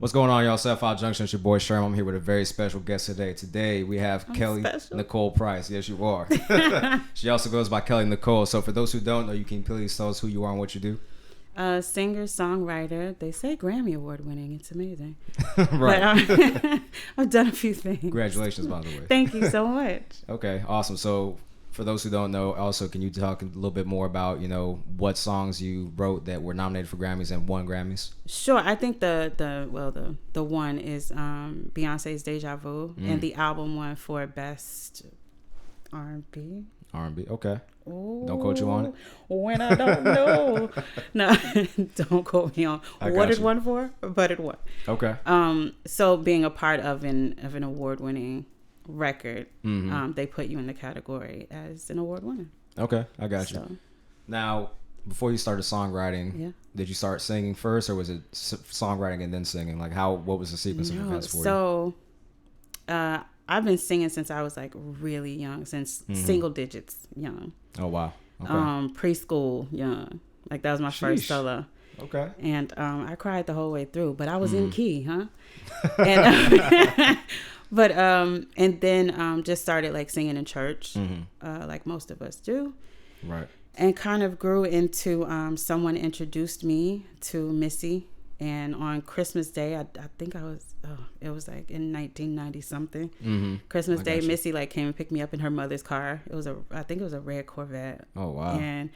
What's going on, y'all? 75Junction, it's your boy Sherm. I'm here with a very special guest today. Today, we have Keli Nicole Price. Yes, you are. She also goes by Keli Nicole. So for those who don't know, you can please tell us who you are and what you do. Singer, songwriter. They say Grammy Award winning. It's amazing. Right. But, I've done a few things. Congratulations, by the way. Thank you so much. Okay, awesome. So for those who don't know, also, can you talk a little bit more about, what songs you wrote that were nominated for Grammys and won Grammys? Sure. I think the one is Beyonce's Deja Vu, and the album won for Best R&B. R&B, okay. Ooh, don't quote you on it? When I don't know. No, don't quote me on what it won for, but it won. Okay. So being a part of an award-winning record, they put you in the category as an award winner. Okay, I got you. Now, before you started songwriting, did you start singing first, or was it songwriting and then singing? Like, what was the sequence of events for you? So, I've been singing since I was like really young, since single digits young. Oh wow. Okay. Preschool young. Like that was my first solo. Okay. And I cried the whole way through, but I was in key, huh? And but and then just started like singing in church, like most of us do. Right. And kind of grew into someone introduced me to Missy, and on Christmas Day, I think it was like in 1990 something. Christmas Day, Missy like came and picked me up in her mother's car. I think it was a red Corvette. Oh wow. And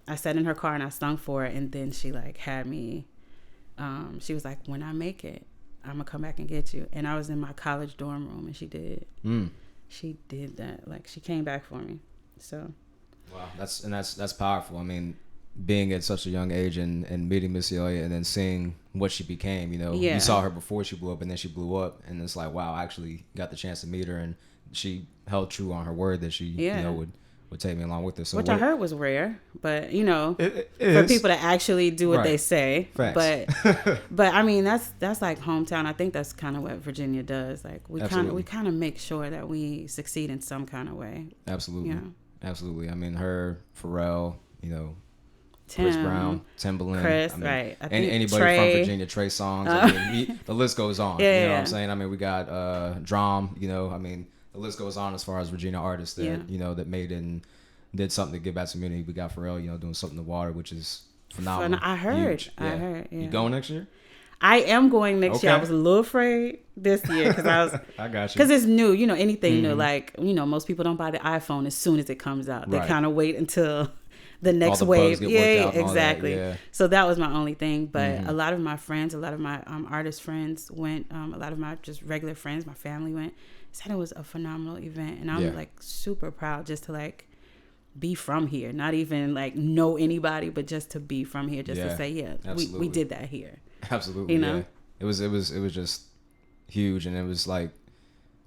I sat in her car and I sung for her, and then she like had me. She was like, "When I make it, I'm gonna come back and get you." And I was in my college dorm room, and she did. She did that. Like she came back for me. So. Wow, that's powerful. I mean, being at such a young age and meeting Missy Elliott and then seeing what she became. You saw her before she blew up, and then she blew up, and it's like, wow, I actually got the chance to meet her, and she held true on her word that she would take me along with her. So which I heard was rare, but for people to actually do what they say. Facts. But I mean that's like hometown. I think that's kind of what Virginia does. Like we kind of make sure that we succeed in some kind of way. Absolutely. Absolutely. I mean, her, Pharrell, Chris Brown, Timbaland, Chris, right? I think anybody Trey. from Virginia, Trey Songz. I mean, the list goes on. You know what I'm saying? I mean, we got Drum. I mean, the list goes on as far as Virginia artists that that made and did something to give back to the community. We got Pharrell, doing something in the water, which is phenomenal. I heard. Huge. I heard. Yeah. You going next year? I am going next year. I was a little afraid this year because I was. I got you. Because it's new, anything new. Like most people don't buy the iPhone as soon as it comes out. They kind of wait until the next wave. Yeah, exactly. Yeah. So that was my only thing. But a lot of my friends, a lot of my artist friends went. A lot of my just regular friends, my family went. Said it was a phenomenal event, and I'm like super proud just to like be from here. Not even like know anybody, but just to be from here, just to say we did that here. Absolutely. Yeah. It was just huge, and it was like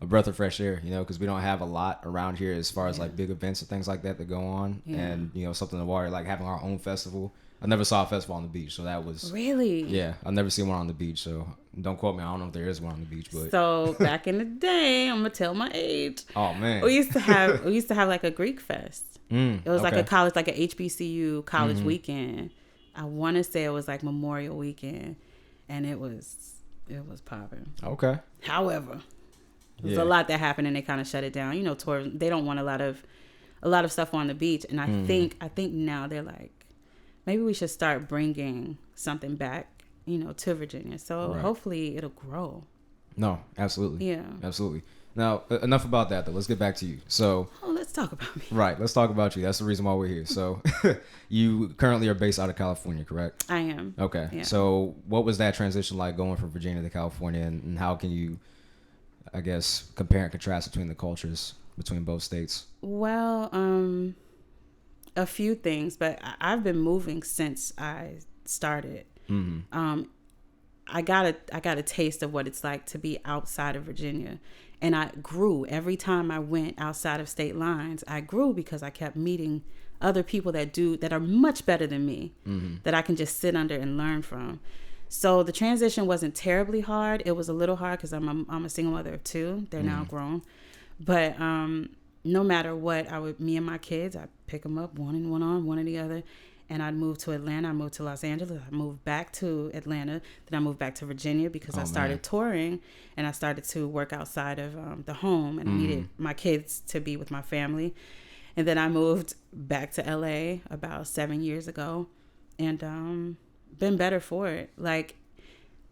a breath of fresh air, because we don't have a lot around here as far as like big events and things like that go on, and something in the water, like having our own festival. I never saw a festival on the beach, so that was really I've never seen one on the beach, so don't quote me. I don't know if there is one on the beach, but so back in the day, I'm gonna tell my age. Oh man, we used to have like a Greek fest. It was like a college, like a HBCU college weekend. I want to say it was like Memorial Weekend, and it was popping. Okay. However, there's a lot that happened, and they kind of shut it down. Tourism, they don't want a lot of stuff on the beach, and I think now they're like, maybe we should start bringing something back, to Virginia. So hopefully it'll grow. No, absolutely. Yeah, absolutely. Now, enough about that, though. Let's get back to you. So, let's talk about me. Right, let's talk about you. That's the reason why we're here. So, you currently are based out of California, correct? I am. Okay. Yeah. So, what was that transition like going from Virginia to California, and how can you, I guess, compare and contrast between the cultures between both states? Well, a few things, but I've been moving since I started. I got a taste of what it's like to be outside of Virginia. And I grew every time I went outside of state lines. I grew because I kept meeting other people that are much better than me, that I can just sit under and learn from. So the transition wasn't terribly hard. It was a little hard because I'm a single mother of two. They're now grown, but no matter what, me and my kids, I pick them up one in one arm, one in the other, and I moved to Atlanta. I moved to Los Angeles. I moved back to Atlanta. Then I moved back to Virginia because I started touring, and I started to work outside of the home, and I needed my kids to be with my family. And then I moved back to LA about 7 years ago, and been better for it. Like,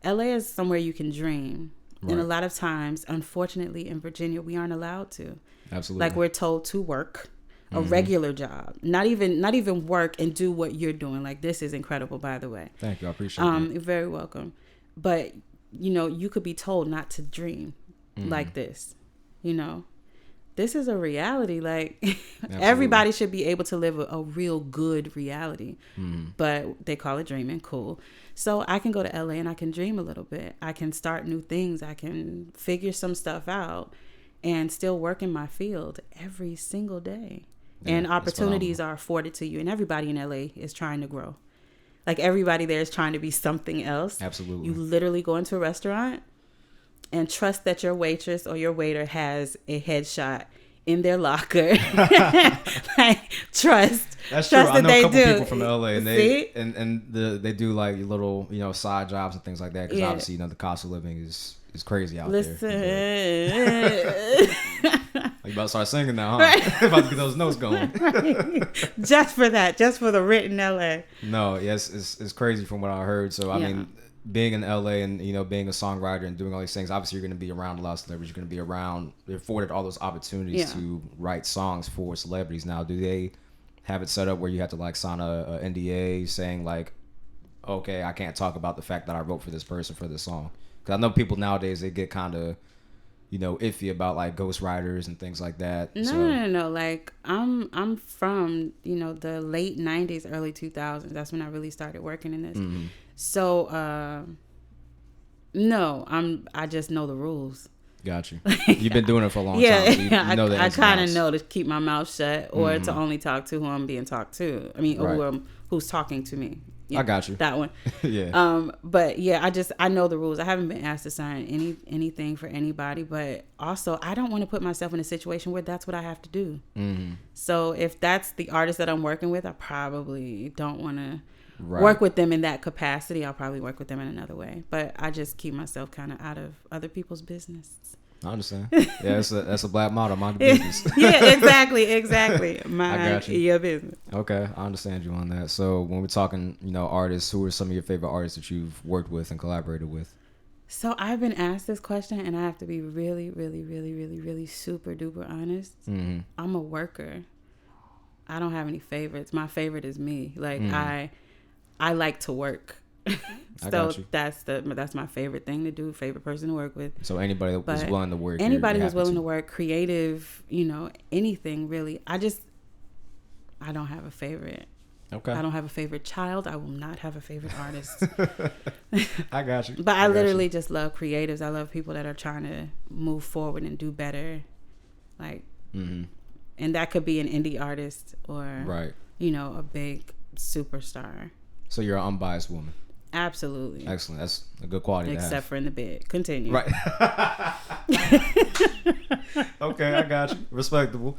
LA is somewhere you can dream. Right. And a lot of times, unfortunately, in Virginia, we aren't allowed to. Absolutely. Like, we're told to work a regular job, not even work and do what you're doing. Like, this is incredible, by the way. Thank you. I appreciate it. You're very welcome. But, you know, you could be told not to dream like this. You know, this is a reality. Like, everybody should be able to live a real good reality. But they call it dreaming. Cool. So I can go to LA and I can dream a little bit. I can start new things. I can figure some stuff out and still work in my field every single day. Yeah, and opportunities are afforded to you. And everybody in LA is trying to grow. Like, everybody there is trying to be something else. Absolutely. You literally go into a restaurant and trust that your waitress or your waiter has a headshot in their locker. Like, trust. That's true. I know a couple people from LA, and they do like little, you know, side jobs and things like that. Because obviously, you know, the cost of living is crazy out there. You about to start singing now, huh? Right. About to get those notes going. Right. Just for that, just for the written LA. No, yes, it's crazy from what I heard. So I mean, being in LA and, you know, being a songwriter and doing all these things, obviously you're going to be around a lot of celebrities. You're going to be around, they're afforded all those opportunities to write songs for celebrities. Now, do they have it set up where you have to like sign a NDA saying like, okay, I can't talk about the fact that I wrote for this person for this song? Because I know people nowadays, they get kind of, you know, iffy about like ghostwriters and things like that. No. Like, I'm from, you know, the late 90s, early 2000s. That's when I really started working in this. So, no, I just know the rules. Got you. You've been doing it for a long time. So you know I kind of know to keep my mouth shut or to only talk to who I'm being talked to. I mean, or who's talking to me. Yeah, I got you. That one. Yeah. But yeah, I know the rules. I haven't been asked to sign anything for anybody, but also I don't want to put myself in a situation where that's what I have to do. So if that's the artist that I'm working with, I probably don't want to work with them in that capacity. I'll probably work with them in another way, but I just keep myself kind of out of other people's business. I understand. Yeah, that's a black motto. Mind the business. Yeah, exactly. Mind your business. Okay, I understand you on that. So when we're talking, you know, artists, who are some of your favorite artists that you've worked with and collaborated with? So I've been asked this question, and I have to be really, really, really, really, really super duper honest. I'm a worker. I don't have any favorites. My favorite is me. Like I like to work. So that's my favorite thing to do, favorite person to work with. So anybody that was willing to work. Anybody who's willing to work, creative, you know, anything really. I don't have a favorite. Okay. I don't have a favorite child. I will not have a favorite artist. I got you. But I literally just love creatives. I love people that are trying to move forward and do better. Like, and that could be an indie artist or, you know, a big superstar. So you're an unbiased woman. Absolutely. Excellent. That's a good quality to have. Except for in the bed. Continue. Right. Okay, I got you. Respectable.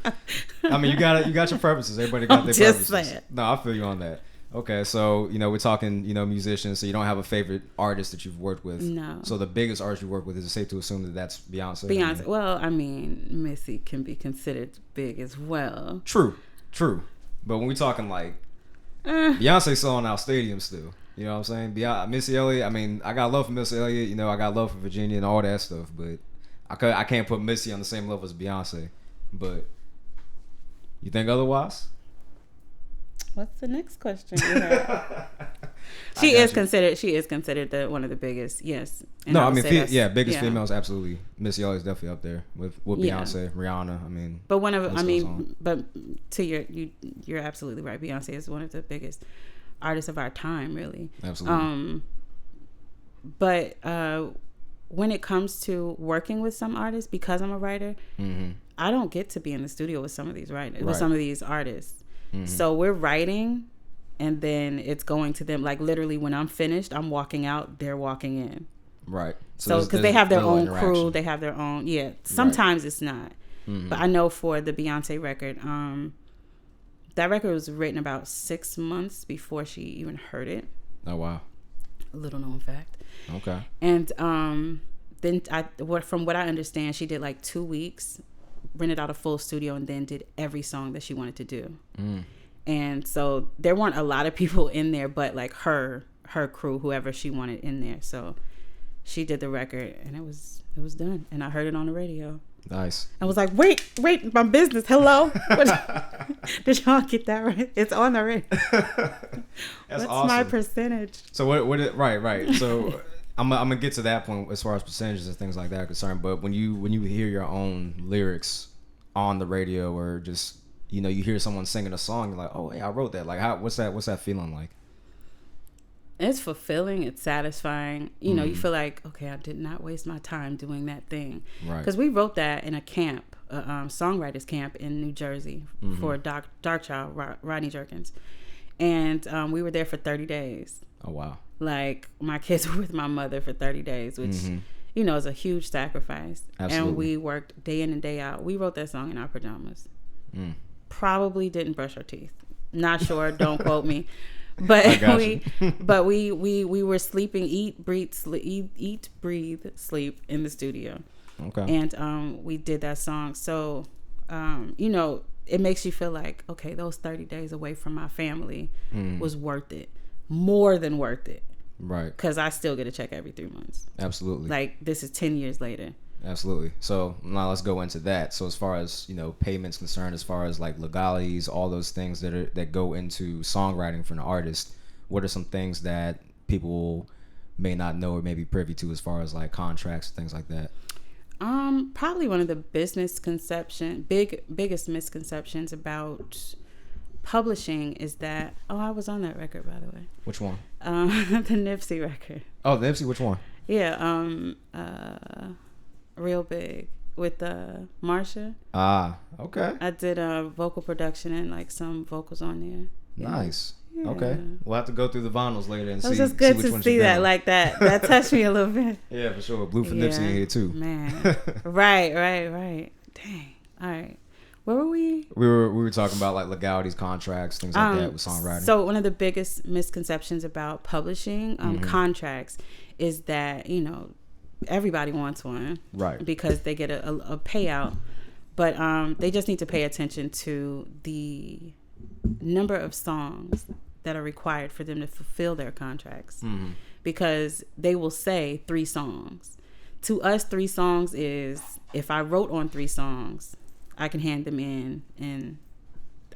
I mean, you got your purposes. Everybody got their purposes. Saying. No, I feel you on that. Okay, so, you know, we're talking, you know, musicians, so you don't have a favorite artist that you've worked with. No. So the biggest artist you work with, is it safe to assume that that's Beyonce? Beyonce. Well, I mean, Missy can be considered big as well. True. But when we're talking like Beyonce selling out stadiums still. You know what I'm saying? Missy Elliott, I mean, I got love for Missy Elliott. You know, I got love for Virginia and all that stuff. But I can't put Missy on the same level as Beyonce. But you think otherwise? What's the next question you have? She is considered one of the biggest. Yes. And no, I mean, biggest females, absolutely. Missy Elliott's definitely up there with Beyonce, Rihanna. I mean, but but to you're absolutely right. Beyonce is one of the biggest artists of our time, really. Absolutely. But when it comes to working with some artists, because I'm a writer, I don't get to be in the studio with some of these writers, with some of these artists. So we're writing, and then it's going to them. Like, literally, when I'm finished, I'm walking out, they're walking in. Right. So because they have their own crew, they have their own. Yeah. Sometimes it's not, but I know for the Beyonce record, That record was written about 6 months before she even heard it. Oh, wow. A little known fact. Okay. And then from what I understand, she did like 2 weeks, rented out a full studio, and then did every song that she wanted to do. And so there weren't a lot of people in there, but like her crew, whoever she wanted in there. So she did the record, and it was done. And I heard it on the radio. Nice. I was like, wait, my business. Hello. Did y'all get that right? It's on the radio. What's awesome. My percentage? So right. So I'm gonna get to that point as far as percentages and things like that are concerned. But when you hear your own lyrics on the radio, or just you hear someone singing a song, you're like, oh, hey, I wrote that. Like, what's that feeling like? It's fulfilling. It's satisfying. You feel like, okay, I did not waste my time doing that thing. Right. Because we wrote that in a camp, songwriters camp in New Jersey for Dark Child, Rodney Jerkins. And we were there for 30 days. Oh, wow. Like, my kids were with my mother for 30 days, which, is a huge sacrifice. Absolutely. And we worked day in and day out. We wrote that song in our pajamas. Probably didn't brush our teeth. Not sure. Don't quote me. But we were sleeping, eat, breathe, sleep in the studio. Okay. And we did that song. So, it makes you feel like, okay, those 30 days away from my family was worth it. More than worth it. Right. Because I still get a check every 3 months. Absolutely. Like, this is 10 years later. Absolutely. So now let's go into that. So as far as payments concerned, as far as like legalities, all those things that go into songwriting for an artist, what are some things that people may not know or may be privy to as far as like contracts and things like that? Probably one of the biggest misconceptions about publishing is that I was on that record, by the way. Which one? The Nipsey record. Oh, the Nipsey, which one? Yeah. Real Big with Marsha. Okay. I did vocal production and like some vocals on there. Nice. Yeah. Okay. We'll have to go through the vinyls later and see. It was just good to see that like that. That touched me a little bit. Yeah, for sure. Blue for Nipsey in here too. Man. Right. Dang. All right. Where were we? We were talking about like legalities, contracts, things like that with songwriting. So one of the biggest misconceptions about publishing contracts is that everybody wants one, right? Because they get a payout, but they just need to pay attention to the number of songs that are required for them to fulfill their contracts, because they will say 3 songs. To us, 3 songs is, if I wrote on 3 songs, I can hand them in and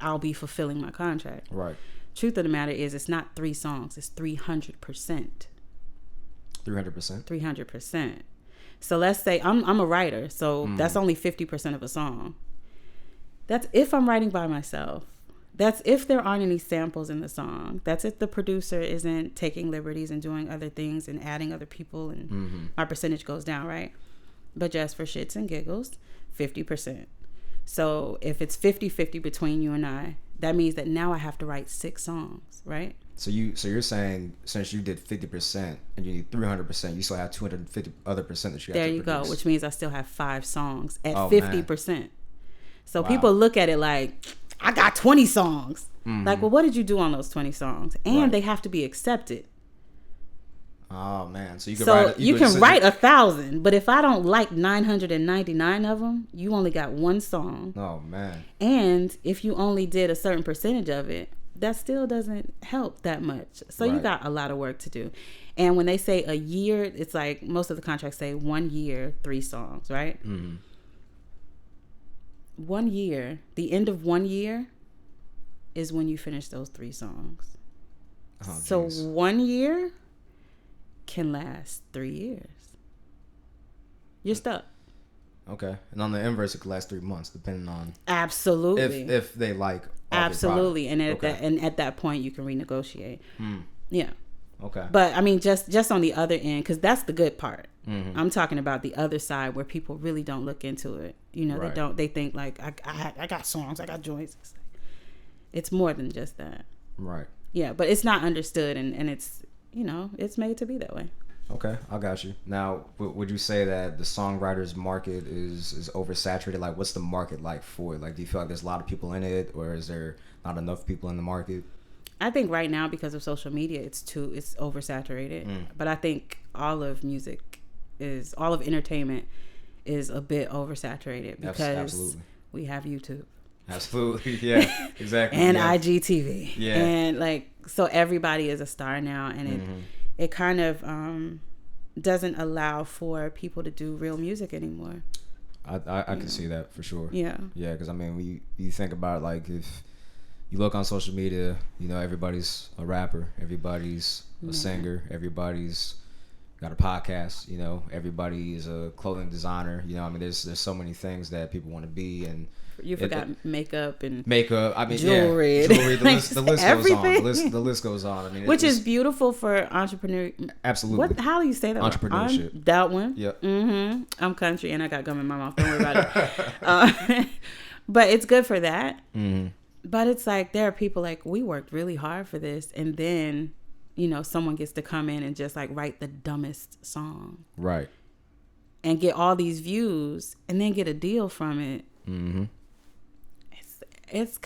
I'll be fulfilling my contract. Right. Truth of the matter is, it's not 3 songs; it's 300%. 300%. 300%. So let's say I'm a writer, so that's only 50% of a song. That's if I'm writing by myself. That's if there aren't any samples in the song. That's if the producer isn't taking liberties and doing other things and adding other people, and my percentage goes down, right? But just for shits and giggles, 50%. So if it's 50-50 between you and I, that means that now I have to write 6 songs, right? So you're saying, since you did 50% and you need 300%, you still have 250 other percent that you have to produce. There you go, which means I still have 5 songs at 50%. Man. So people look at it like, I got 20 songs. Like, well, what did you do on those 20 songs? And they have to be accepted. Oh man, so you can write 1,000, but if I don't like 999 of them, you only got 1 song. Oh man. And if you only did a certain percentage of it, that still doesn't help that much. So you got a lot of work to do. And when they say a year, it's like most of the contracts say 1 year, 3 songs, right? 1 year, the end of 1 year is when you finish those 3 songs. Oh, so 1 year can last 3 years. You're stuck. Okay. And on the inverse, it could last 3 months, depending on absolutely if they like absolutely, and at that point you can renegotiate. Yeah. Okay. But I mean, just on the other end, because that's the good part. I'm talking about the other side where people really don't look into it. They think like I got songs, I got joints. It's more than just that. Right. Yeah, but it's not understood, and it's it's made to be that way. Okay, I got you. Now, would you say that the songwriters market is oversaturated? Like, what's the market like for it? Like, do you feel like there's a lot of people in it, or is there not enough people in the market? I think right now, because of social media, it's oversaturated. But I think all of entertainment is a bit oversaturated because we have YouTube. Absolutely, yeah, exactly. And yeah. IGTV. Yeah. And like, so everybody is a star now, and it kind of doesn't allow for people to do real music anymore. I can see that for sure. Yeah. Yeah, because I mean, you think about, like, if you look on social media, you know, everybody's a rapper, everybody's a singer, everybody's got a podcast, you know, everybody is a clothing designer, you know. I mean, there's so many things that people want to be, and you forgot makeup. I mean, jewelry. The list goes on. The list goes on. I mean, which is beautiful for entrepreneur. Absolutely. How do you say that? Entrepreneurship. That one. Yep. I'm country and I got gum in my mouth. Don't worry about it. But it's good for that. But it's like, there are people like, we worked really hard for this, and then, you know, someone gets to come in and just like write the dumbest song, right, and get all these views, and then get a deal from it. It's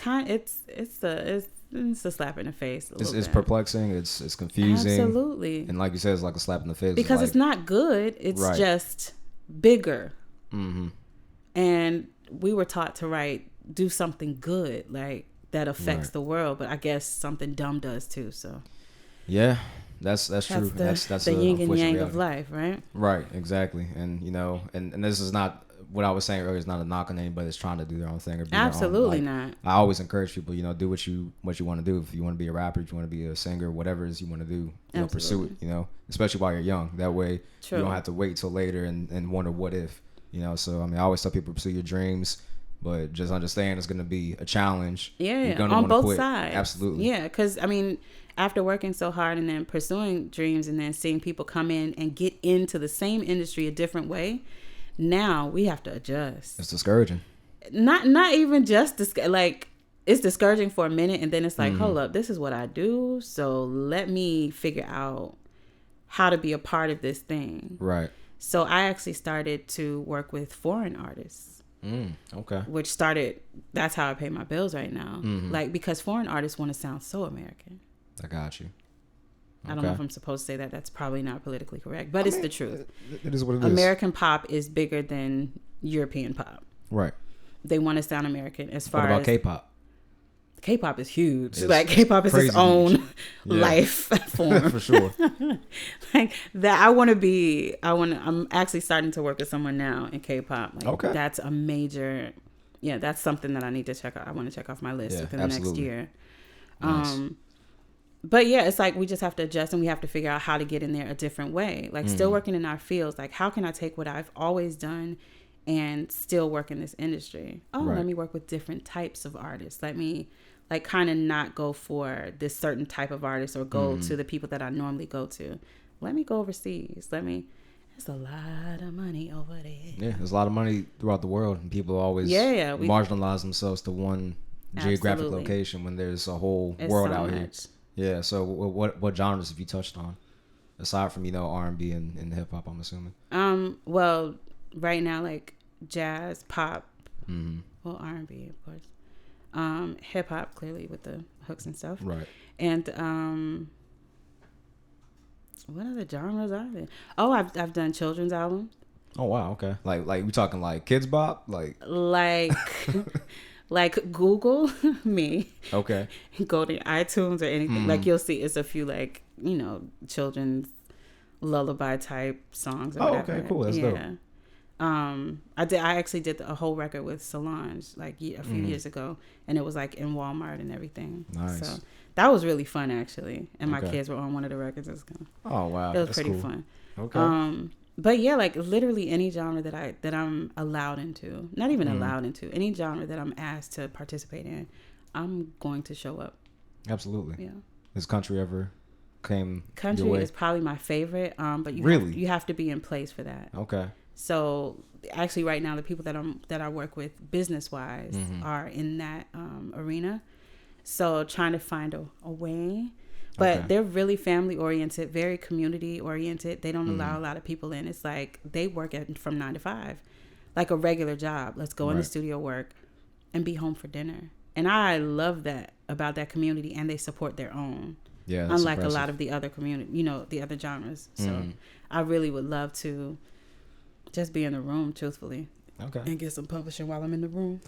a slap in the face. It's perplexing. It's confusing. Absolutely. And like you said, it's like a slap in the face because it's not good. It's just bigger. And we were taught to do something good, like that affects the world. But I guess something dumb does too. So yeah, that's true. That's the yin and yang of life, right? Right, exactly. And you know, and this is not what I was saying earlier. Is not a knock on anybody that's trying to do their own thing or be absolutely their own. Not. I always encourage people, you know, do what you want to do. If you want to be a rapper, if you want to be a singer, whatever it is you want to do, you know, pursue it. You know, especially while you're young. That way, you don't have to wait till later and wonder what if. You know, so I mean, I always tell people, pursue your dreams, but just understand it's going to be a challenge. Yeah, you're gonna on both sides. Absolutely. Yeah, because I mean, after working so hard and then pursuing dreams and then seeing people come in and get into the same industry a different way, now we have to adjust. It's discouraging. Not even just like, it's discouraging for a minute, and then it's like, hold up, this is what I do, so let me figure out how to be a part of this thing. Right. So I actually started to work with foreign artists. Okay. That's how I pay my bills right now. Like, because foreign artists want to sound so American. I got you. Okay. I don't know if I'm supposed to say that. That's probably not politically correct, but it's the truth. It is what it is. American pop is bigger than European pop. Right. They want to sound American as far as... What about K-pop? K-pop is huge. Like, K-pop is its own life form. For sure. Like, that I'm actually starting to work with someone now in K-pop. Like, okay. That's a major... Yeah, that's something that I need to check out. I want to check off my list within the next year. Nice. But yeah, it's like we just have to adjust, and we have to figure out how to get in there a different way. Like, still working in our fields. Like, how can I take what I've always done and still work in this industry? Let me work with different types of artists. Let me, like, kind of not go for this certain type of artist or go to the people that I normally go to. Let me go overseas. There's a lot of money over there. Yeah, there's a lot of money throughout the world, and people always marginalize themselves to one geographic location when there's a whole world out here. Yeah, so what genres have you touched on? Aside from, you know, R&B and hip-hop, I'm assuming. Well, right now, like, jazz, pop, well, R&B, of course. Hip-hop, clearly, with the hooks and stuff. Right. And, what other genres are there? Oh, I've done children's albums. Oh, wow, okay. Like we talking, like, Kids Bop? Like Google me. Okay. Go to iTunes or anything. Like, you'll see it's a few, like, you know, children's lullaby type songs or whatever. Okay, cool. That's dope. I actually did a whole record with Solange like a few years ago, and it was like in Walmart and everything. Nice. So that was really fun, actually. And my kids were on one of the records. Oh wow. It was pretty fun. Okay. But yeah, like, literally any genre that I'm allowed into, not even allowed into, any genre that I'm asked to participate in, I'm going to show up. Absolutely. Yeah. Has country ever came Country your way? is probably my favorite, but you have to be in place for that. Okay. So actually right now the people that I work with business wise are in that arena. So trying to find a way. But they're really family oriented, very community oriented. They don't allow a lot of people in. It's like they work from 9 to 5, like a regular job. Let's go in the studio, work, and be home for dinner. And I love that about that community, and they support their own. Yeah, unlike impressive. A lot of the other community, the other genres. So I really would love to just be in the room, truthfully. Okay. And get some publishing while I'm in the room.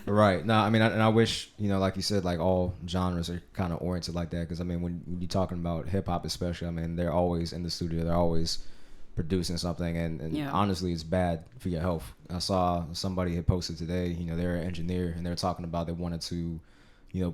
Right. No, I mean, and I wish, like you said, like all genres are kind of oriented like that. Because, I mean, when you're talking about hip-hop especially, I mean, they're always in the studio. They're always producing something. And honestly, it's bad for your health. I saw somebody had posted today, they're an engineer. And they're talking about they wanted to,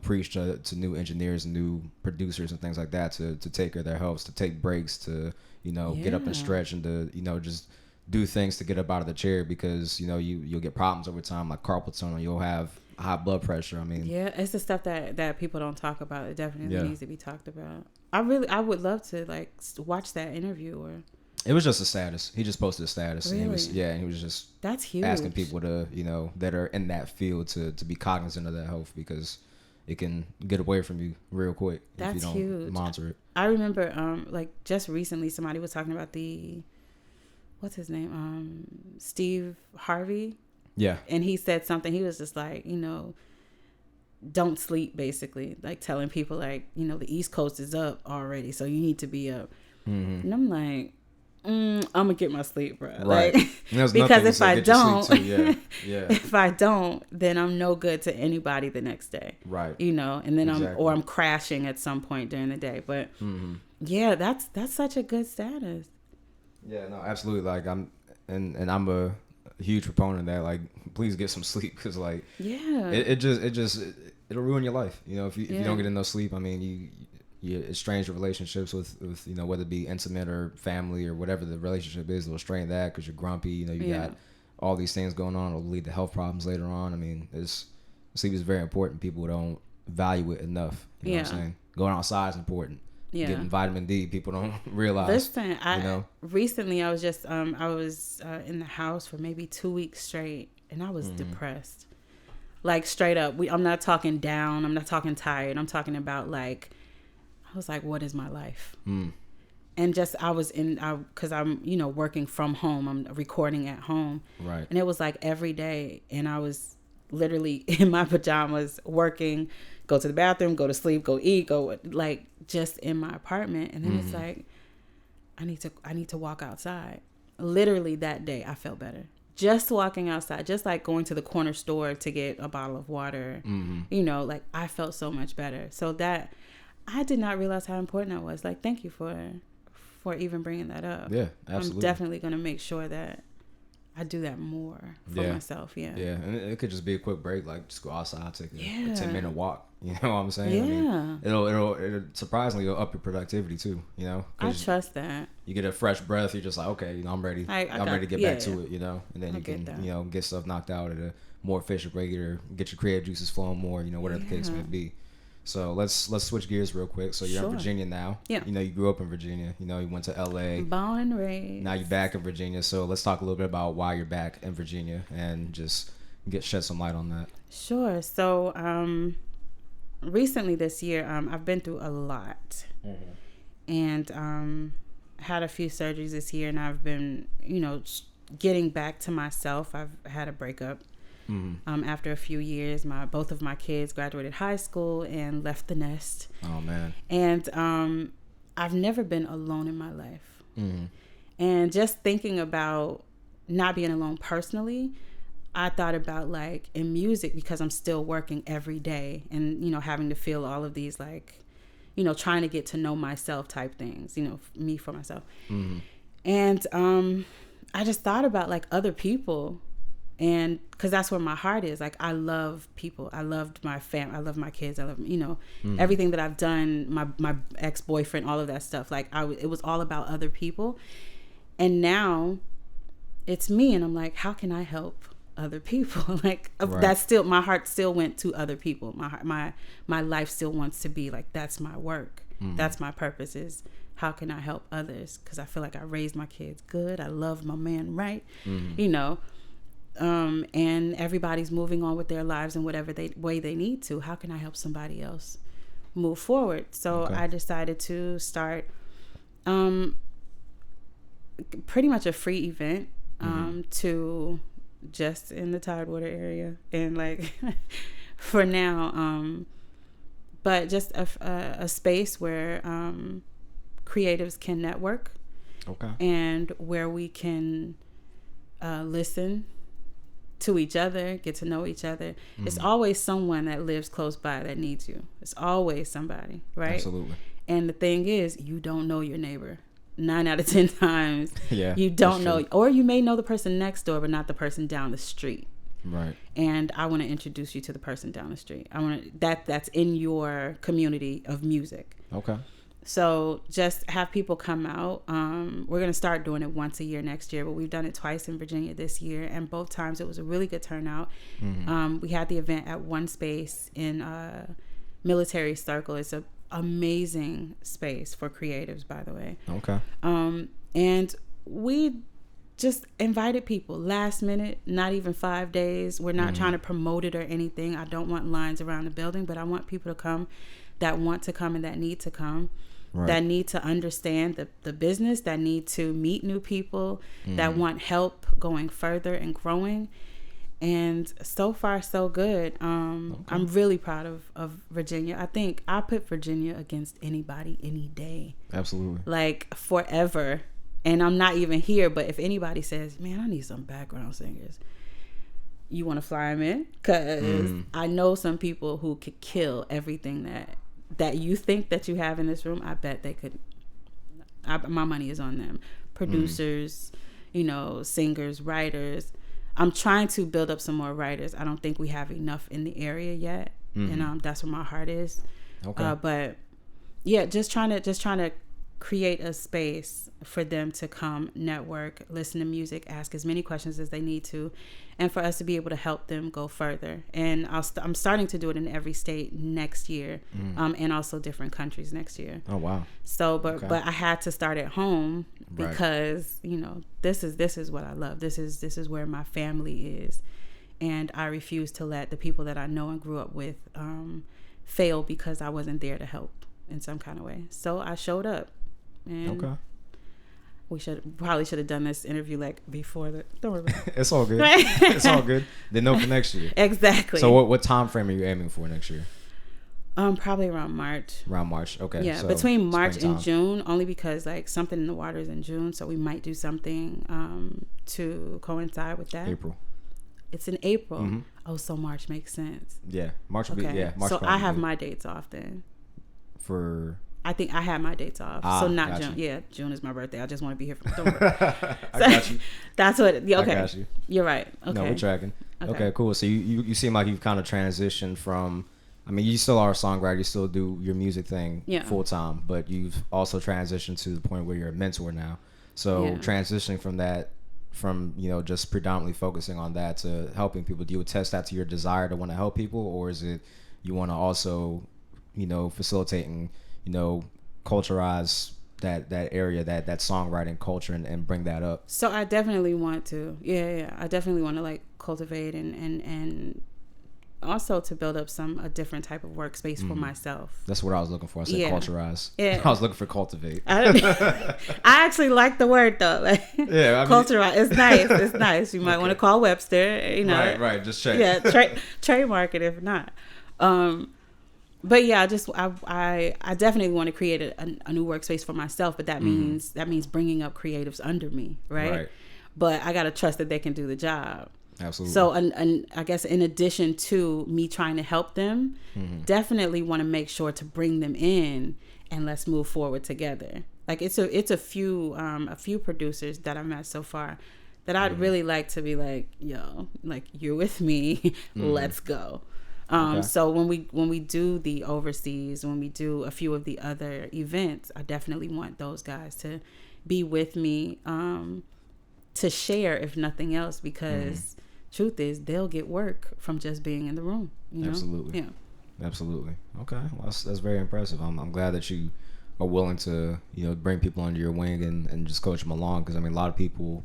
preach to new engineers and new producers and things like that to take care of their health, to take breaks, to, get up and stretch and to, just do things to get up out of the chair, because you'll get problems over time, like carpal tunnel. You'll have high blood pressure. I mean, it's the stuff that people don't talk about. It definitely needs to be talked about. I would love to like watch that interview. Or it was just a status. He just posted a status. Really? And he was just that's huge. Asking people to that are in that field to be cognizant of that health, because it can get away from you real quick if you don't huge. monitor it. I remember like just recently somebody was talking about what's his name? Steve Harvey. Yeah. And he said something. He was just like, don't sleep, basically. Like telling people like, the East Coast is up already, so you need to be up. Mm-hmm. And I'm like, I'm going to get my sleep, bro. Right. Like, because if I don't, if I don't, then I'm no good to anybody the next day. Right. And then I'm crashing at some point during the day. But yeah, that's such a good status. Yeah, no, absolutely. Like I'm a huge proponent of that. Like, please get some sleep, because like, it'll ruin your life. If you don't get enough sleep, I mean, you estrange your relationships with whether it be intimate or family or whatever the relationship is. It'll strain that because you're grumpy. You got all these things going on. It'll lead to health problems later on. I mean, sleep is very important. People don't value it enough. You know what I'm saying? Going outside is important. Yeah. Getting vitamin D, people don't realize. Listen, recently I was just I was in the house for maybe 2 weeks straight, and I was depressed. Like straight up. I'm not talking down. I'm not talking tired. I'm talking about like, I was like, what is my life? And just because I'm working from home. I'm recording at home. Right. And it was like every day, and I was literally in my pajamas working. Go to the bathroom, go to sleep, go eat, go like just in my apartment. And then it's like, I need to walk outside. Literally that day I felt better. Just walking outside, just like going to the corner store to get a bottle of water, like I felt so much better. So that I did not realize how important that was. Like, thank you for even bringing that up. Yeah, absolutely. I'm definitely going to make sure that I do that more for myself. Yeah. Yeah. And it could just be a quick break, like just go outside, take a 10-minute walk. You know what I'm saying? Yeah. I mean, it'll surprisingly up your productivity too, I trust that. You get a fresh breath, you're just like, okay, I'm ready. I'm ready to get back to it, and then you can, get stuff knocked out at a more efficient rate, or get your creative juices flowing more, whatever the case may be. So let's switch gears real quick. So you're in Virginia now. Yeah. You grew up in Virginia. You went to LA. Born and raised. Now you're back in Virginia. So let's talk a little bit about why you're back in Virginia and just shed some light on that. Sure. So recently this year, I've been through a lot, and had a few surgeries this year, and I've been getting back to myself. I've had a breakup. After a few years, both of my kids graduated high school and left the nest. Oh man! And I've never been alone in my life. And just thinking about not being alone personally, I thought about like in music, because I'm still working every day, and having to feel all of these like, trying to get to know myself type things. Me for myself. And I just thought about like other people. And because that's where my heart is. Like, I love people. I loved my family. I love my kids. I love, everything that I've done, my ex-boyfriend, all of that stuff. Like, it was all about other people. And now it's me. And I'm like, how can I help other people? Like, that's still, my heart still went to other people. My life still wants to be like, that's my work. That's my purpose, is how can I help others? Because I feel like I raised my kids good. I love my man right. And everybody's moving on with their lives in whatever way they need to. How can I help somebody else move forward. So I decided to start pretty much a free event to just in the Tidewater area, and like for now, but just a space where creatives can network, and where we can listen to each other, get to know each other. It's always someone that lives close by that needs you. It's always somebody, right? Absolutely. And the thing is, you don't know your neighbor. 9 out of 10 times, yeah, you don't know, or you may know the person next door, but not the person down the street. Right. And I want to introduce you to the person down the street. I want that's in your community of music. Okay. So just have people come out. We're going to start doing it once a year next year, but we've done it twice in Virginia this year, and both times it was a really good turnout. We had the event at one space in Military Circle. It's a amazing space for creatives, by the way. Okay. And we just invited people last minute, not even 5 days. We're not trying to promote it or anything. I don't want lines around the building, but I want people to come that want to come and that need to come, that need to understand the business, that need to meet new people, that want help going further and growing. And so far, so good. I'm really proud of Virginia. I think I put Virginia against anybody any day. Absolutely. Like forever. And I'm not even here, but if anybody says, man, I need some background singers, you want to fly them in? Because I know some people who could kill everything that you think that you have in this room. I bet they could. My money is on them. Producers, singers, writers. I'm trying to build up some more writers. I don't think we have enough in the area yet, and that's where my heart is. Okay. But yeah, just trying to create a space for them to come, network, listen to music, ask as many questions as they need to, and for us to be able to help them go further. And I'm starting to do it in every state next year, and also different countries next year. Oh wow! So, but I had to start at home because this is what I love. This is where my family is, and I refuse to let the people that I know and grew up with fail because I wasn't there to help in some kind of way. So I showed up. And we probably should have done this interview before that. Don't worry about it. It's all good. It's all good. Then know for next year. Exactly. So what time frame are you aiming for next year? Probably around March. Around March, okay. Yeah, so between March and June, only because something in the water is in June, so we might do something to coincide with that. April. It's in April. Oh, so March makes sense. Yeah, March will be. March. So I have my dates off then. I think I had my dates off. So not June. Yeah, June is my birthday. I just want to be here for October. I got you. That's what. Yeah, okay. I got you. You're right. Okay. No, we're tracking. Okay, cool. So you seem like you've kind of transitioned from. I mean, you still are a songwriter. You still do your music thing full time, but you've also transitioned to the point where you're a mentor now. So transitioning from that, just predominantly focusing on that to helping people. Do you attest that to your desire to want to help people, or is it you want to also, facilitating, culturize that area, that songwriting culture and bring that up? So I definitely want to. Yeah. I definitely want to cultivate and also to build up a different type of workspace for myself. That's what I was looking for. I said culturize. Yeah. I was looking for cultivate. I actually like the word though. Culturize. It's nice. It's nice. You might want to call Webster. Right. Just check. Yeah. Trademark it if not. But yeah, I definitely want to create a new workspace for myself. But that means bringing up creatives under me, right? But I gotta trust that they can do the job. Absolutely. So, and I guess in addition to me trying to help them, definitely want to make sure to bring them in and let's move forward together. It's a few producers that I've met so far that I'd really like to be yo, you're with me, let's go. So when we do the overseas, when we do a few of the other events, I definitely want those guys to be with me, to share, if nothing else, because truth is they'll get work from just being in the room. Absolutely. Yeah. Absolutely. Okay. Well, that's very impressive. I'm glad that you are willing to, bring people under your wing and just coach them along. Because, a lot of people,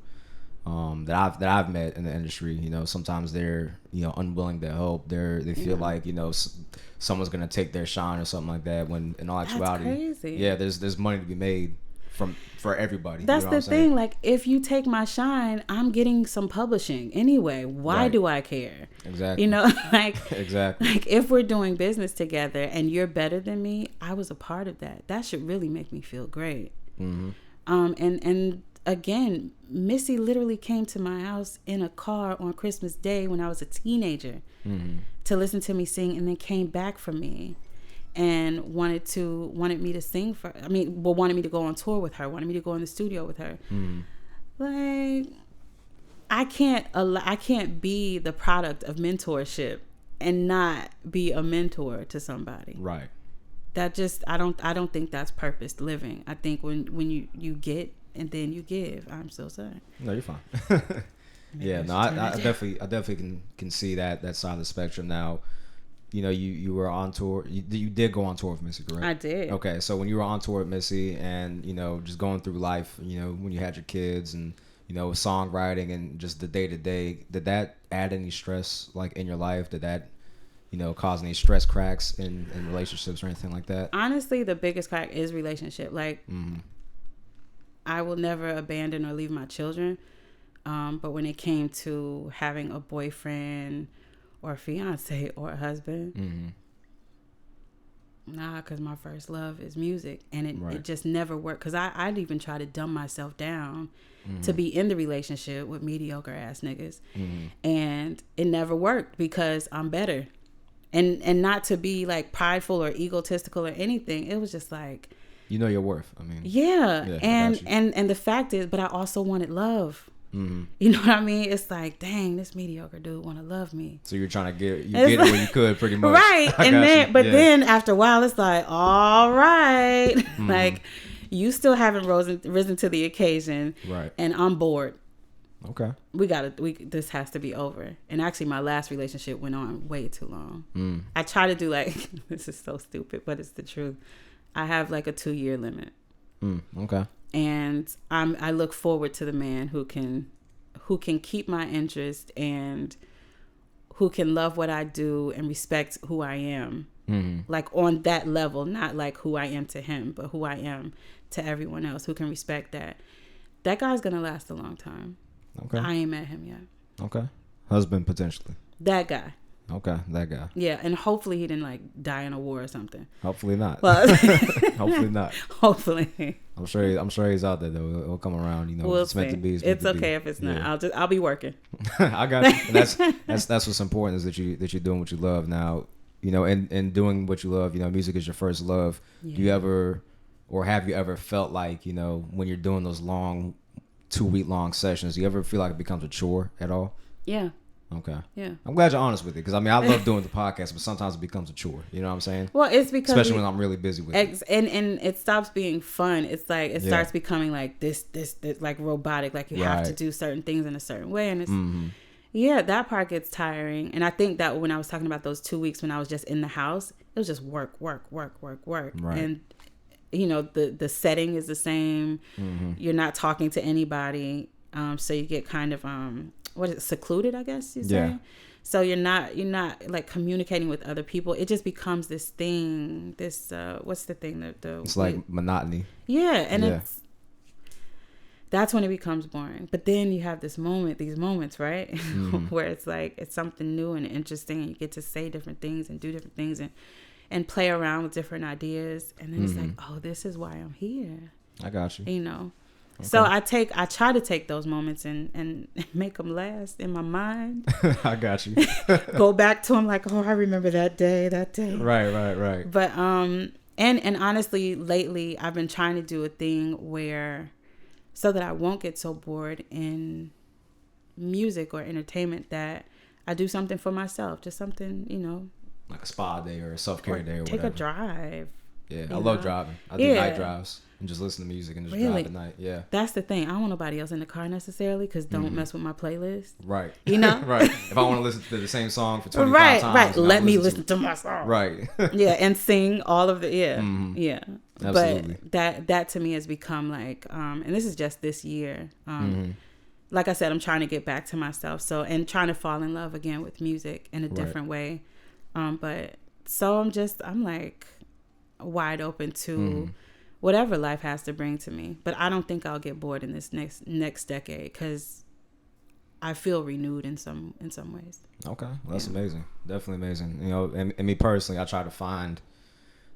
that I've met in the industry, you know, sometimes they're, you know, unwilling to help. They feel like, you know, someone's gonna take their shine or something like that. When in all actuality, that's crazy. Yeah, there's money to be made for everybody. That's you know the thing. Like, if you take my shine, I'm getting some publishing anyway. Why do I care? Exactly. You know, like exactly. Like, if we're doing business together and you're better than me, I was a part of that. That should really make me feel great. Mm-hmm. And again, Missy literally came to my house in a car on Christmas Day when I was a teenager to listen to me sing, and then came back for me. And wanted me to sing wanted me to go on tour with her, wanted me to go in the studio with her. Like, I can't be the product of mentorship and not be a mentor to somebody. Right. That just, I don't think that's purpose living. I think when you get and then you give. I'm so sorry. No, you're fine. Yeah, no, I definitely can see that side of the spectrum now. You know, you were on tour. You did go on tour with Missy, correct? I did. Okay, so when you were on tour with Missy, and you know, just going through life, you know, when you had your kids, and you know, songwriting, and just the day to day, did that add any stress, like, in your life? Did that, you know, cause any stress cracks in relationships or anything like that? Honestly, the biggest crack is relationship. Like, I will never abandon or leave my children, but when it came to having a boyfriend or a fiance or a husband, nah, because my first love is music, and it just never worked. Because I'd even try to dumb myself down to be in the relationship with mediocre ass niggas, and it never worked because I'm better, and not to be like prideful or egotistical or anything. It was just like, you know your worth. I mean, and the fact is, but I also wanted love. You know what I mean? It's like, dang, this mediocre dude want to love me. So you're trying to get it when you could, pretty much. Right. And then after a while, it's like, all right, like, you still haven't risen to the occasion, right? And I'm bored. Okay. This has to be over. And actually, my last relationship went on way too long. I try to do, like, this is so stupid, but it's the truth. I have like a 2-year limit. Okay. And I look forward to the man who can keep my interest and who can love what I do and respect who I am. Like, on that level, not like who I am to him, but who I am to everyone else, who can respect that. That guy's gonna last a long time. Okay. I ain't met him yet. Okay. Husband, potentially. That guy. Okay, that guy. Yeah, and hopefully he didn't, like, die in a war or something. Hopefully not. But hopefully not. Hopefully. I'm sure he's out there though. He'll come around. You know, we'll it's meant to be. It's okay if it's not. I'll be working. I got you. And that's what's important, is that you're doing what you love now. You know, and doing what you love. You know, music is your first love. Yeah. Do you ever, or have you ever felt like, you know, when you're doing those long 2-week long sessions, do you ever feel like it becomes a chore at all? Yeah. Okay. Yeah. I'm glad you're honest with it, because I mean, I love doing the podcast, but sometimes it becomes a chore. You know what I'm saying? Well, it's because, especially when I'm really busy with it. And it stops being fun. It's like it starts becoming like this like robotic. Like, you have to do certain things in a certain way, and it's that part gets tiring. And I think that when I was talking about those 2 weeks when I was just in the house, it was just work. Right. And you know, the setting is the same. You're not talking to anybody, so you get kind of secluded, I guess you say. Yeah. So you're not like communicating with other people. It just becomes this thing. This what's the thing that it's like monotony. Yeah, and that's when it becomes boring. But then you have these moments, right, where it's like it's something new and interesting, and you get to say different things and do different things and play around with different ideas, and then it's like, oh, this is why I'm here. I got you. You know. Okay. So I try to take those moments and make them last in my mind. I got you. Go back to them like, oh, I remember that day. Right. But and honestly, lately I've been trying to do a thing where, so that I won't get so bored in music or entertainment, that I do something for myself, just something, you know, like a spa day or a self-care day or take whatever. A drive. Yeah, I love driving. I do night drives and just listen to music and just drive at night. Yeah, that's the thing. I don't want nobody else in the car necessarily, because don't mess with my playlist. Right. You know. Right. If I want to listen to the same song for 25 times, right. Let me listen to my song. Right. Yeah, and sing all of the yeah. Absolutely. But that to me has become like, and this is just this year. like I said, I'm trying to get back to myself. So, and trying to fall in love again with music in a different way. But so I'm like wide open to whatever life has to bring to me. But I don't think I'll get bored in this next decade, because I feel renewed in some ways. Okay, well, that's amazing. Definitely amazing. You know, and me personally, I try to find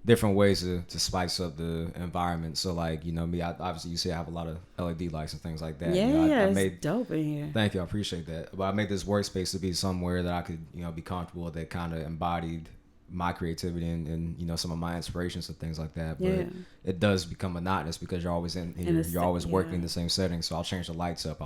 different ways to spice up the environment. So like, you know, me, obviously you see I have a lot of LED lights and things like that. Yeah, you know, I it's made, dope in here. Thank you, I appreciate that. But I made this workspace to be somewhere that I could, you know, be comfortable, that kind of embodied my creativity and you know, some of my inspirations and things like that. But it does become monotonous because you're always in here, you're always working in the same setting. So I'll change the lights up.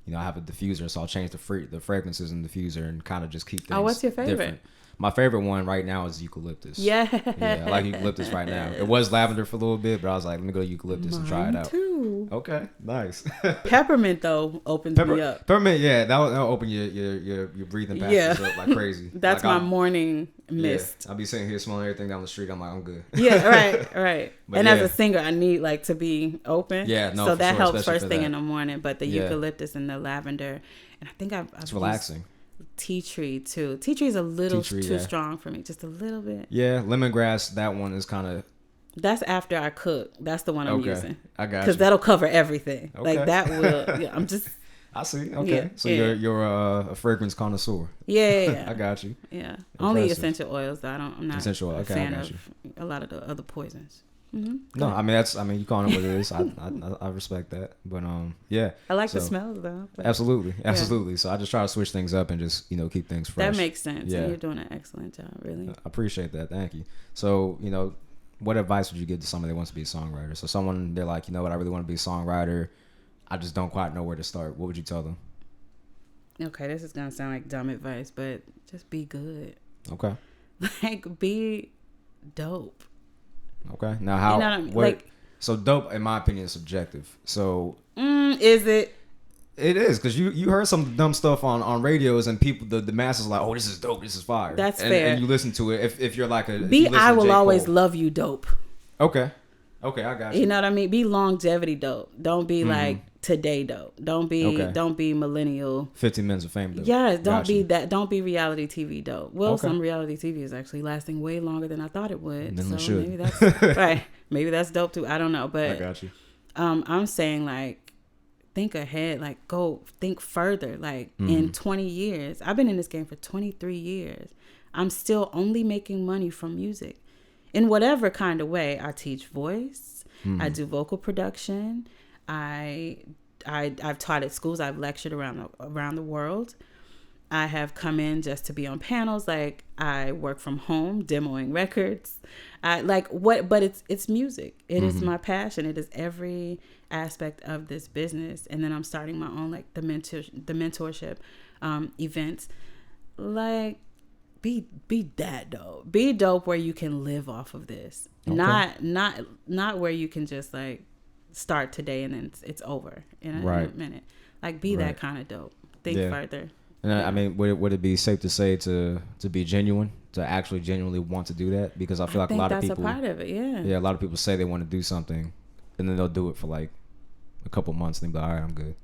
You know, I have a diffuser, so I'll change the fragrances in the diffuser and kind of just keep things what's your favorite? Different. My favorite one right now is eucalyptus. Yeah, I like eucalyptus right now. It was lavender for a little bit, but I was like, let me go eucalyptus and try it out. Too. Okay, nice. Peppermint though opens me up. Peppermint, yeah, that'll open your breathing passages up like crazy. That's like my morning mist. Yeah, I'll be sitting here smelling everything down the street. I'm like, I'm good. Yeah, right. And as a singer, I need like to be open. Yeah, no, so that sure, helps first thing in the morning. But the eucalyptus and the lavender, and I think it's relaxing. Tea tree too. Tea tree is a little too strong for me, just a little bit. Yeah, lemongrass. That one is kind of. That's after I cook. That's the one I'm using. I got you. Because that'll cover everything. Okay. Like that will. Yeah, I'm just. I see. Okay, yeah, so you're a fragrance connoisseur. Yeah. I got you. Yeah. Impressive. Only essential oils though. I'm not essential oil. Okay, fan of a lot of the other poisons. Mm-hmm. No, I mean you call it what it is. I respect that, but yeah. I like the smells though. Absolutely. So I just try to switch things up and just keep things fresh. That makes sense. Yeah, and you're doing an excellent job. Really. I appreciate that. Thank you. So what advice would you give to somebody that wants to be a songwriter? So someone, they're like, you know what, I really want to be a songwriter. I just don't quite know where to start. What would you tell them? Okay, this is gonna sound like dumb advice, but just be good. Okay. Like be dope. Okay. Now how? You know what I mean? Like, so dope, in my opinion, is subjective. So is it? It is, because you heard some dumb stuff on radios and people, the masses are like, oh, this is dope, this is fire. That's fair. And you listen to it. If you're like I will always love you dope. Okay, I got you. You know what I mean? Be longevity dope. Don't be like today dope. Don't be millennial. 15 minutes of fame dope. Yeah, don't be that. Don't be reality TV dope. Well, some reality TV is actually lasting way longer than I thought it would. Then so maybe that's right. Maybe that's dope too. I don't know, but I got you. I'm saying like think ahead, like go think further. Like in 20 years, I've been in this game for 23 years. I'm still only making money from music in whatever kind of way. I teach voice. I do vocal production. I've taught at schools. I've lectured around the world. I have come in just to be on panels. Like I work from home, demoing records. But it's music. It is my passion. It is every aspect of this business. And then I'm starting my own, like the mentorship events. Like be that dope. Be dope where you can live off of this. Okay. Not where you can just like start today and then it's over in a minute. Like be that kind of dope. Think further. And I mean, would it be safe to say to be genuine, to actually genuinely want to do that? Because I feel like a lot of people, that's a part of it. Yeah, a lot of people say they want to do something, and then they'll do it for like a couple months, and they'll be like, all right, I'm good.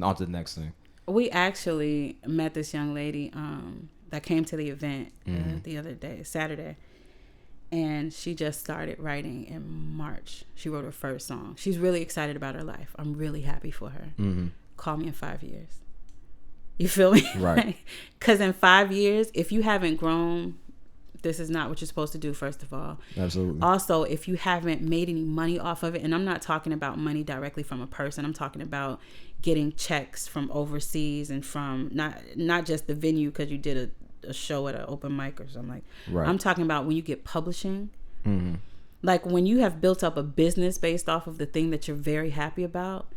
On to the next thing. We actually met this young lady that came to the event the other day, Saturday. And she just started writing in March. She wrote her first song. She's really excited about her life. I'm really happy for her. Call me in 5 years. You feel me? Right. Because in 5 years, if you haven't grown, this is not what you're supposed to do, first of all. Absolutely. Also, if you haven't made any money off of it, and I'm not talking about money directly from a person. I'm talking about getting checks from overseas and from not just the venue because you did a show at an open mic or something like. Right. I'm talking about when you get publishing. Like when you have built up a business based off of the thing that you're very happy about,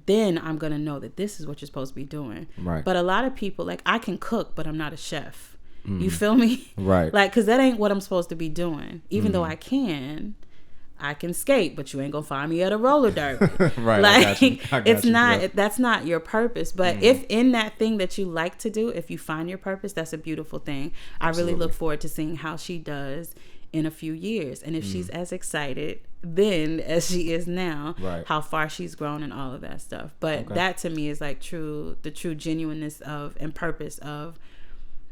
then I'm going to know that this is what you're supposed to be doing. Right. But a lot of people, like I can cook, but I'm not a chef. You feel me? Right. Like, cause that ain't what I'm supposed to be doing. Even though I can skate, but you ain't gonna find me at a roller derby. Right. Like it's not, that's not your purpose. But if in that thing that you like to do, if you find your purpose, that's a beautiful thing. I really look forward to seeing how she does in a few years. And if she's as excited then as she is now, how far she's grown and all of that stuff. But that to me is like the true genuineness of and purpose of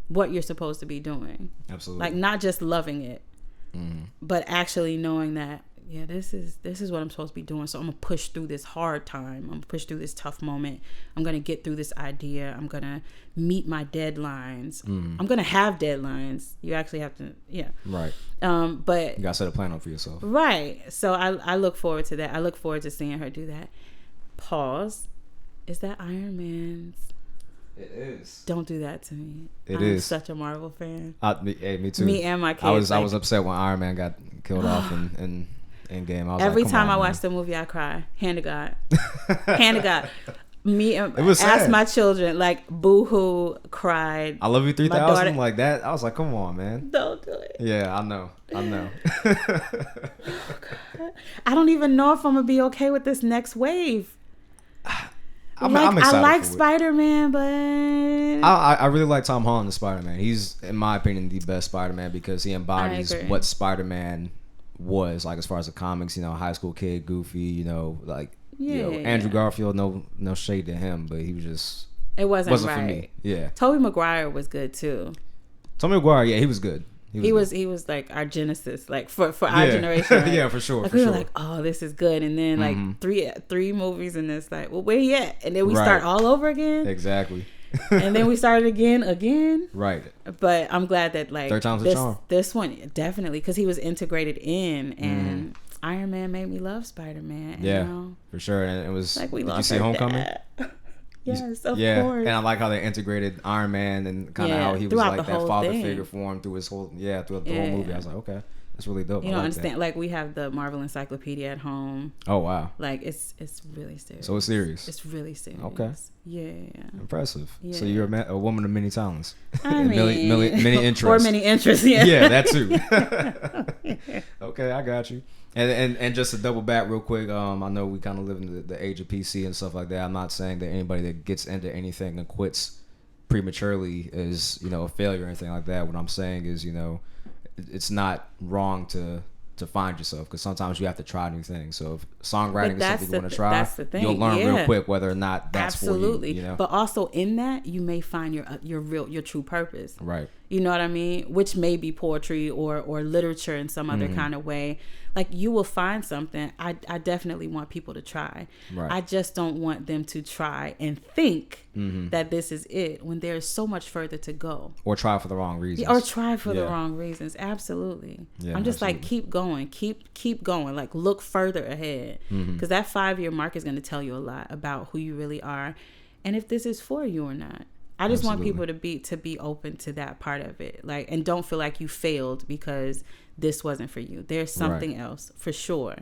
what you're supposed to be doing. Absolutely. Like not just loving it, but actually knowing that, yeah, this is what I'm supposed to be doing. So I'm gonna push through this hard time. I'm gonna push through this tough moment. I'm gonna get through this idea. I'm gonna meet my deadlines. I'm gonna have deadlines. You actually have to, Right. But you gotta set a plan up for yourself. Right. So I look forward to that. I look forward to seeing her do that. Pause. Is that Iron Man's? It is. Don't do that to me. I'm such a Marvel fan. Me too. Me and my kids. I was upset when Iron Man got killed off in Endgame. Every time I watch the movie, I cry. Hand to God. Hand to God. It was asked sad. My children, like, boo-hoo, cried. I Love You 3000, like that. I was like, come on, man. Don't do it. Yeah, I know. Oh, I don't even know if I'm going to be okay with this next wave. I'm excited. I like SpiderMan, but I really like Tom Holland as SpiderMan. He's, in my opinion, the best SpiderMan because he embodies what SpiderMan was, like, as far as the comics, high school kid, goofy, like, Andrew Garfield, no shade to him, but he was just, it wasn't right for me. Yeah. Tobey Maguire was good too. Tobey Maguire, yeah, he was good. He was like our genesis, like for our generation. Right? Yeah, for sure. Like we were like, oh, this is good, and then like three movies, and it's like, well, where he at? And then we start all over again. Exactly. And then we started again. Right. But I'm glad that like third time's a charm. This one definitely, because he was integrated in, and Iron Man made me love Spider-Man. Yeah, for sure. And it was like we did lost you see Homecoming? Yes, of course. And I like how they integrated Iron Man and kind of how he was like that father figure for him through his whole throughout the whole movie. I was like, okay, that's really dope. You don't understand? Like we have the Marvel Encyclopedia at home. Oh wow! Like it's really serious. So it's serious. It's really serious. Okay. Yeah. Impressive. Yeah. So you're a woman of many talents. I mean, many interests. Or many interests. Yeah. Yeah, that too. Okay, I got you. And just to double back real quick, I know we kind of live in the age of PC and stuff like that. I'm not saying that anybody that gets into anything and quits prematurely is, a failure or anything like that. What I'm saying is, it's not wrong to find yourself, because sometimes you have to try new things. So if songwriting is something you want to try, you'll learn real quick whether or not that's absolutely for you. But also in that, you may find your true purpose. Right. You know what I mean? Which may be poetry or literature in some other kind of way. Like you will find something. I definitely want people to try. Right. I just don't want them to try and think that this is it when there's so much further to go. Or try for the wrong reasons. Or try for the wrong reasons. Absolutely. Yeah, I'm just like, keep going. Keep going. Like look further ahead. Because that 5-year mark is going to tell you a lot about who you really are and if this is for you or not. I just want people to be open to that part of it. Like, and don't feel like you failed because this wasn't for you. There's something else for sure.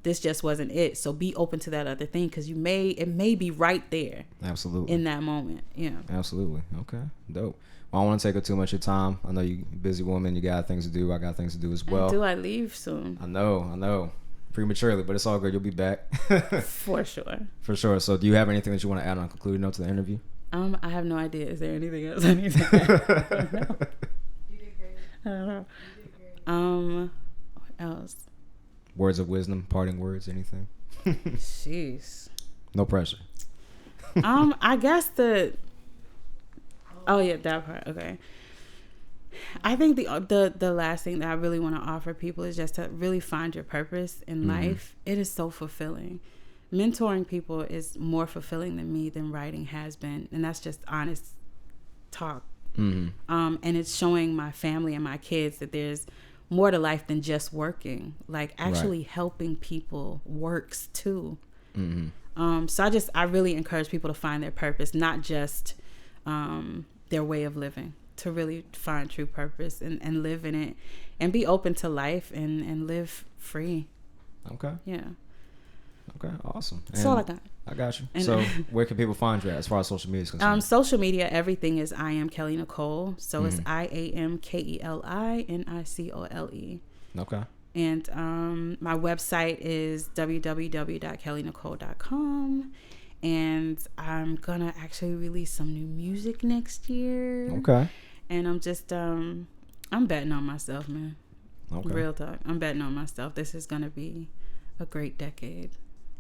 This just wasn't it. So be open to that other thing, because it may be right there. Absolutely. In that moment. Yeah. Absolutely. Okay. Dope. Well, I don't want to take up too much of your time. I know you're a busy woman. You got things to do. I got things to do as well. Do I leave soon? I know. Prematurely, but it's all good. You'll be back. For sure. For sure. So do you have anything that you want to add on a concluding note to the interview? I have no idea. Is there anything else I need to add? No. You did great. I don't know. What else? Words of wisdom, parting words, anything? Jeez. No pressure. I guess that part. Okay. I think the last thing that I really want to offer people is just to really find your purpose in life. It is so fulfilling. Mentoring people is more fulfilling than writing has been, and that's just honest talk. And it's showing my family and my kids that there's more to life than just working. Like actually helping people works too. So I really encourage people to find their purpose, not just their way of living, to really find true purpose and live in it and be open to life and live free. Okay. Yeah. Okay, awesome. That's all I got. I got you. So where can people find you at as far as social media is concerned? Social media, everything is I am Keli Nicole. So it's IAMKELINICOLE. Okay. And my website is www.kelinicole.com. And I'm going to actually release some new music next year. Okay. And I'm just, I'm betting on myself, man. Okay. Real talk. I'm betting on myself. This is gonna be a great decade.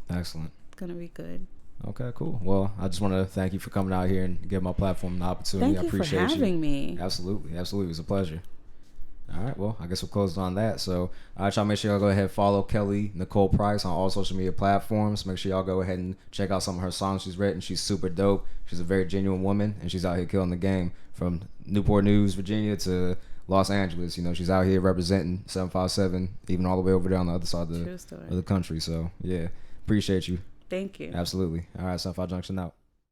Excellent. It's gonna be good. Okay, cool. Well, I just want to thank you for coming out here and give my platform the opportunity. Thank you I appreciate for having me. Absolutely. Absolutely. It was a pleasure. All right, well, I guess we'll close on that. So, all right, y'all, make sure y'all go ahead and follow Keli Nicole Price on all social media platforms. Make sure y'all go ahead and check out some of her songs she's written. She's super dope. She's a very genuine woman, and she's out here killing the game from Newport News, Virginia to Los Angeles. You know, she's out here representing 757, even all the way over there on the other side of the country. So, yeah, appreciate you. Thank you. Absolutely. All right, 75 Junction out.